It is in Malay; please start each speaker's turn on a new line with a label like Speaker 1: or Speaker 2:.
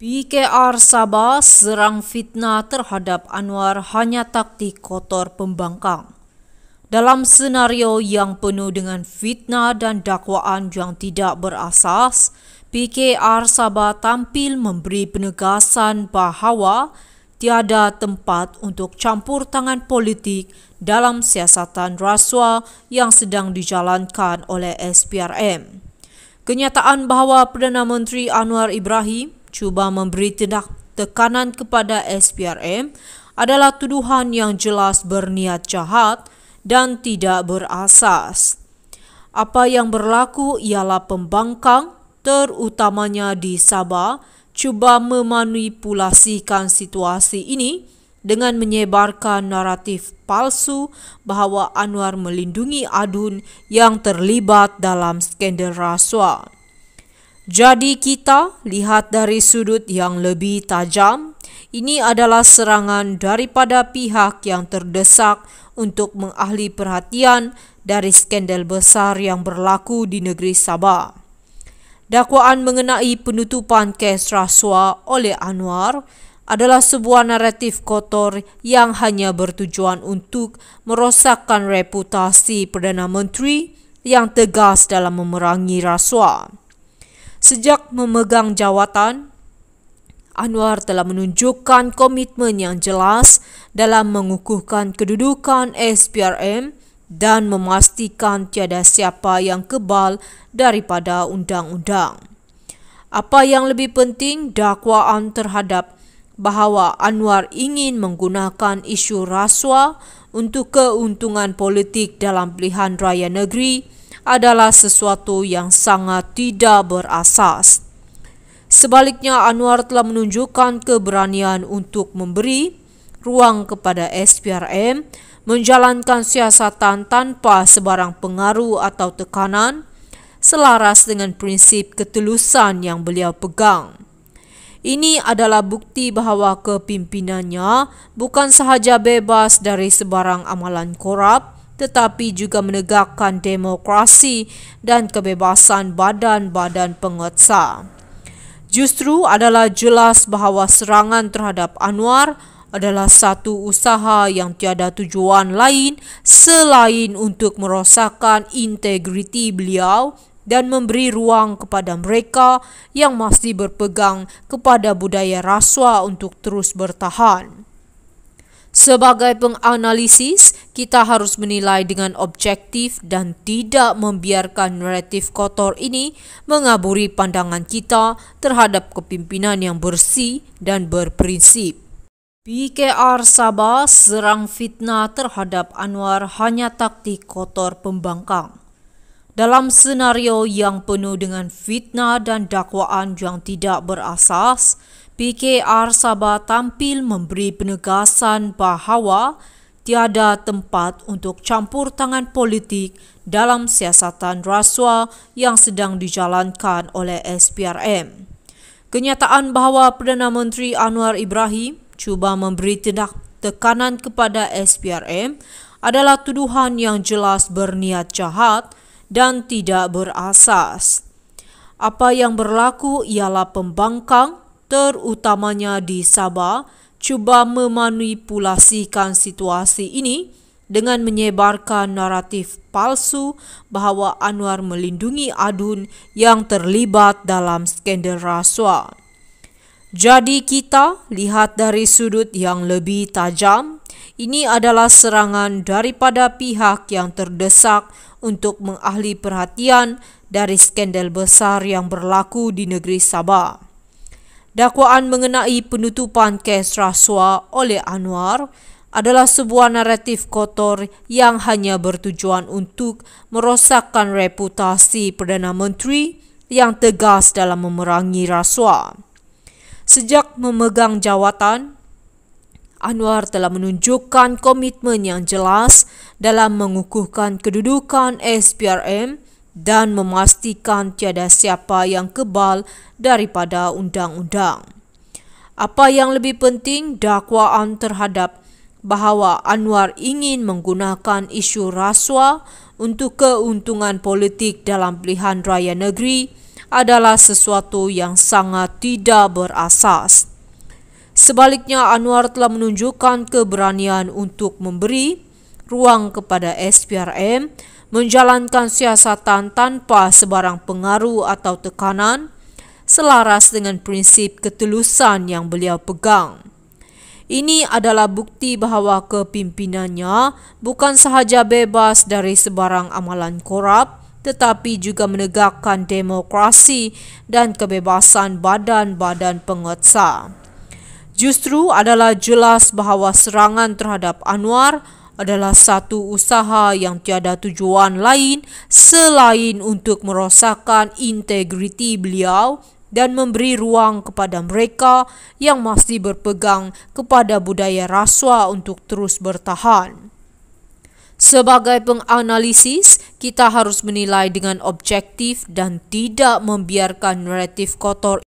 Speaker 1: PKR Sabah serang fitnah terhadap Anwar hanya taktik kotor pembangkang. Dalam senario yang penuh dengan fitnah dan dakwaan yang tidak berasas, PKR Sabah tampil memberi penegasan bahawa tiada tempat untuk campur tangan politik dalam siasatan rasuah yang sedang dijalankan oleh SPRM. Kenyataan bahawa Perdana Menteri Anwar Ibrahim cuba memberi tekanan kepada SPRM adalah tuduhan yang jelas berniat jahat dan tidak berasas. Apa yang berlaku ialah pembangkang, terutamanya di Sabah, cuba memanipulasikan situasi ini dengan menyebarkan naratif palsu bahawa Anwar melindungi adun yang terlibat dalam skandal rasuah. Jadi kita lihat dari sudut yang lebih tajam, ini adalah serangan daripada pihak yang terdesak untuk mengalih perhatian dari skandal besar yang berlaku di negeri Sabah. Dakwaan mengenai penutupan kes rasuah oleh Anwar adalah sebuah naratif kotor yang hanya bertujuan untuk merosakkan reputasi Perdana Menteri yang tegas dalam memerangi rasuah. Sejak memegang jawatan, Anwar telah menunjukkan komitmen yang jelas dalam mengukuhkan kedudukan SPRM dan memastikan tiada siapa yang kebal daripada undang-undang. Apa yang lebih penting, dakwaan terhadap bahawa Anwar ingin menggunakan isu rasuah untuk keuntungan politik dalam pilihan raya negeri adalah sesuatu yang sangat tidak berasas. Sebaliknya, Anwar telah menunjukkan keberanian untuk memberi ruang kepada SPRM menjalankan siasatan tanpa sebarang pengaruh atau tekanan, selaras dengan prinsip ketulusan yang beliau pegang. Ini adalah bukti bahawa kepimpinannya bukan sahaja bebas dari sebarang amalan korup, tetapi juga menegakkan demokrasi dan kebebasan badan-badan penguasa. Justru adalah jelas bahawa serangan terhadap Anwar adalah satu usaha yang tiada tujuan lain selain untuk merosakkan integriti beliau dan memberi ruang kepada mereka yang masih berpegang kepada budaya rasuah untuk terus bertahan. Sebagai penganalisis, kita harus menilai dengan objektif dan tidak membiarkan naratif kotor ini mengaburi pandangan kita terhadap kepimpinan yang bersih dan berprinsip. PKR Sabah serang fitnah terhadap Anwar hanya taktik kotor pembangkang. Dalam senario yang penuh dengan fitnah dan dakwaan yang tidak berasas, PKR Sabah tampil memberi penegasan bahawa tiada tempat untuk campur tangan politik dalam siasatan rasuah yang sedang dijalankan oleh SPRM. Kenyataan bahawa Perdana Menteri Anwar Ibrahim cuba memberi tekanan kepada SPRM adalah tuduhan yang jelas berniat jahat dan tidak berasas. Apa yang berlaku ialah pembangkang, terutamanya di Sabah, cuba memanipulasikan situasi ini dengan menyebarkan naratif palsu bahawa Anwar melindungi adun yang terlibat dalam skandal rasuah. Jadi kita lihat dari sudut yang lebih tajam, ini adalah serangan daripada pihak yang terdesak untuk mengalih perhatian dari skandal besar yang berlaku di negeri Sabah. Dakwaan mengenai penutupan kes rasuah oleh Anwar adalah sebuah naratif kotor yang hanya bertujuan untuk merosakkan reputasi Perdana Menteri yang tegas dalam memerangi rasuah. Sejak memegang jawatan, Anwar telah menunjukkan komitmen yang jelas dalam mengukuhkan kedudukan SPRM dan memastikan tiada siapa yang kebal daripada undang-undang. Apa yang lebih penting, dakwaan terhadap bahawa Anwar ingin menggunakan isu rasuah untuk keuntungan politik dalam pilihan raya negeri adalah sesuatu yang sangat tidak berasas. Sebaliknya, Anwar telah menunjukkan keberanian untuk memberi ruang kepada SPRM menjalankan siasatan tanpa sebarang pengaruh atau tekanan, selaras dengan prinsip ketulusan yang beliau pegang. Ini adalah bukti bahawa kepimpinannya bukan sahaja bebas dari sebarang amalan korup, tetapi juga menegakkan demokrasi dan kebebasan badan-badan penguasa. Justru adalah jelas bahawa serangan terhadap Anwar adalah satu usaha yang tiada tujuan lain selain untuk merosakkan integriti beliau dan memberi ruang kepada mereka yang masih berpegang kepada budaya rasuah untuk terus bertahan. Sebagai penganalisis, kita harus menilai dengan objektif dan tidak membiarkan naratif kotor